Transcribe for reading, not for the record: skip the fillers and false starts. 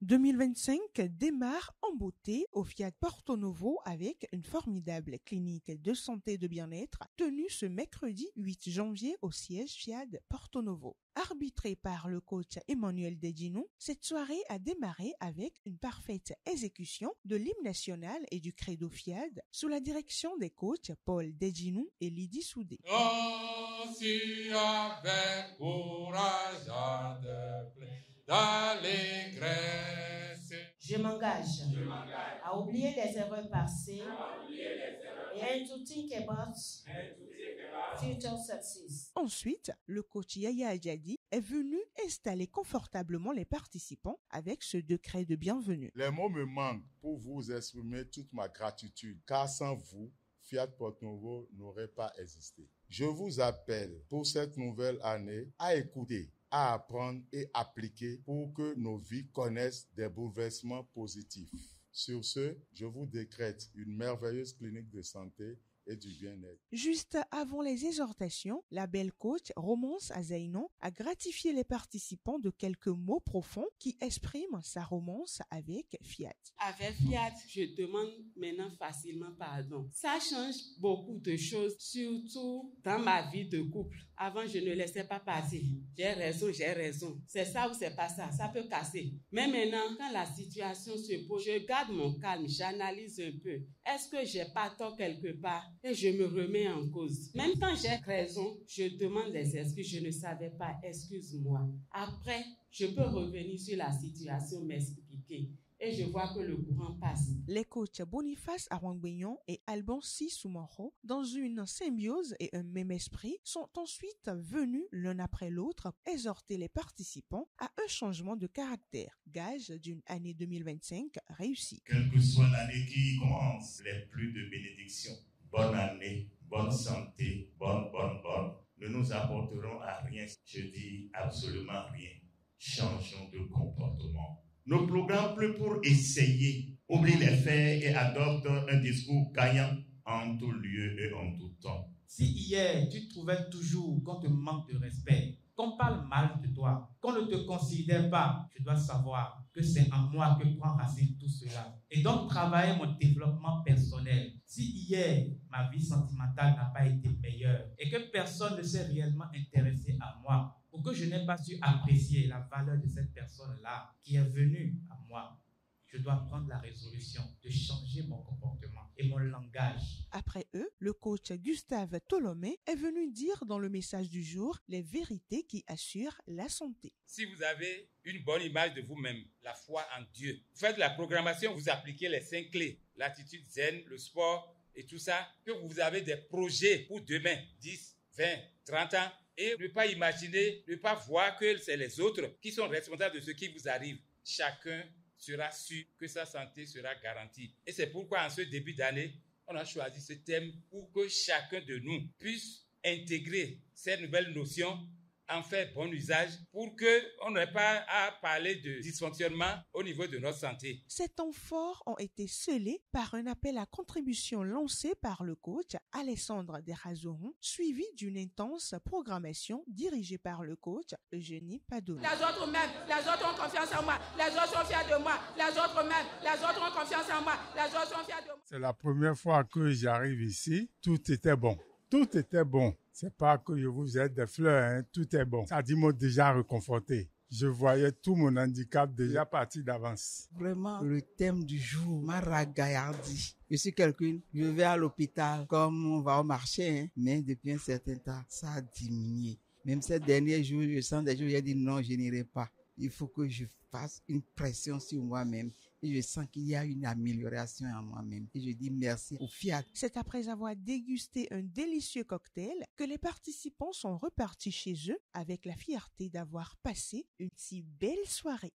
2025 démarre en beauté au Fiat Porto Novo avec une formidable clinique de santé et de bien-être tenue ce mercredi 8 janvier au siège Fiat Porto Novo. Arbitrée par le coach Emmanuel Dedinou, cette soirée a démarré avec une parfaite exécution de l'hymne national et du credo Fiat sous la direction des coachs Paul Dedinou et Lydie Soudé. Aussi avec courage d'allégresse. Je m'engage à oublier les erreurs passées et à do think about future success. Ensuite, le coach Yaya Adjadi est venu installer confortablement les participants avec ce décret de bienvenue. Les mots me manquent pour vous exprimer toute ma gratitude, car sans vous, Fiat Porto Novo n'aurait pas existé. Je vous appelle pour cette nouvelle année à écouter, à apprendre et appliquer pour que nos vies connaissent des bouleversements positifs. Sur ce, je vous décrète une merveilleuse clinique de santé et du bien-être. Juste avant les exhortations, la belle coach Romance Azainon a gratifié les participants de quelques mots profonds qui expriment sa romance avec Fiat. Avec Fiat, je demande maintenant facilement pardon. Ça change beaucoup de choses, surtout dans ma vie de couple. Avant, je ne laissais pas passer. J'ai raison. C'est ça ou c'est pas ça, ça peut casser. Mais maintenant, quand la situation se pose, je garde mon calme, j'analyse un peu. Est-ce que j'ai pas tort quelque part? Et je me remets en cause. Même quand j'ai raison, je demande des excuses. Je ne savais pas, excuse-moi. Après, je peux revenir sur la situation, m'expliquer. Et je vois que le courant passe. Les coachs Boniface Arwangbenyon et Alban Soumoro, dans une symbiose et un même esprit, sont ensuite venus l'un après l'autre exhorter les participants à un changement de caractère, gage d'une année 2025 réussie. Quelle que soit l'année qui commence, les plus de bénédictions. Bonne année, bonne santé, bonne. Ne nous apporterons à rien. Je dis absolument rien. Changeons de comportement. Nos programmes plus pour essayer. Oublie les faits et adopte un discours gagnant en tout lieu et en tout temps. Si hier, tu trouvais toujours qu'on te manque de respect, qu'on parle mal de toi, qu'on ne te considère pas, tu dois savoir que c'est en moi que prend racine tout cela. Et donc, travailler mon développement personnel. Si hier, ma vie sentimentale n'a pas été meilleure et que personne ne s'est réellement intéressé à moi, ou que je n'ai pas su apprécier la valeur de cette personne-là qui est venue à moi, je dois prendre la résolution de changer mon comportement et mon langage. Après eux, le coach Gustave Tolomé est venu dire dans le message du jour les vérités qui assurent la santé. Si vous avez une bonne image de vous-même, la foi en Dieu, vous faites la programmation, vous appliquez les 5 clés, l'attitude zen, le sport et tout ça, que vous avez des projets pour demain, 10, 20, 30 ans, et ne pas imaginer, ne pas voir que c'est les autres qui sont responsables de ce qui vous arrive. Chacun sera sûr que sa santé sera garantie. Et c'est pourquoi en ce début d'année, on a choisi ce thème pour que chacun de nous puisse intégrer ces nouvelles notions, en faire bon usage pour qu'on n'ait pas à parler de dysfonctionnement au niveau de notre santé. Ces temps forts ont été scellés par un appel à contribution lancé par le coach Alessandre Derazoron, suivi d'une intense programmation dirigée par le coach Eugénie Padono. Les autres même, les autres ont confiance en moi, les autres sont fiers de moi, les autres même, les autres ont confiance en moi, les autres sont fiers de moi. C'est la première fois que j'arrive ici, tout était bon. Tout était bon. C'est pas que je vous jette des fleurs, hein. Tout est bon. Ça dit m'a déjà réconforté. Je voyais tout mon handicap déjà parti d'avance. Vraiment, le thème du jour m'a ragaillardi. Je suis quelqu'un, je vais à l'hôpital comme on va au marché, hein. Mais depuis un certain temps, ça a diminué. Même ces derniers jours, je sens des jours, j'ai dit non, je n'irai pas. Il faut que je fasse une pression sur moi-même. Et je sens qu'il y a une amélioration en moi-même. Et je dis merci au Fiat. C'est après avoir dégusté un délicieux cocktail que les participants sont repartis chez eux avec la fierté d'avoir passé une si belle soirée.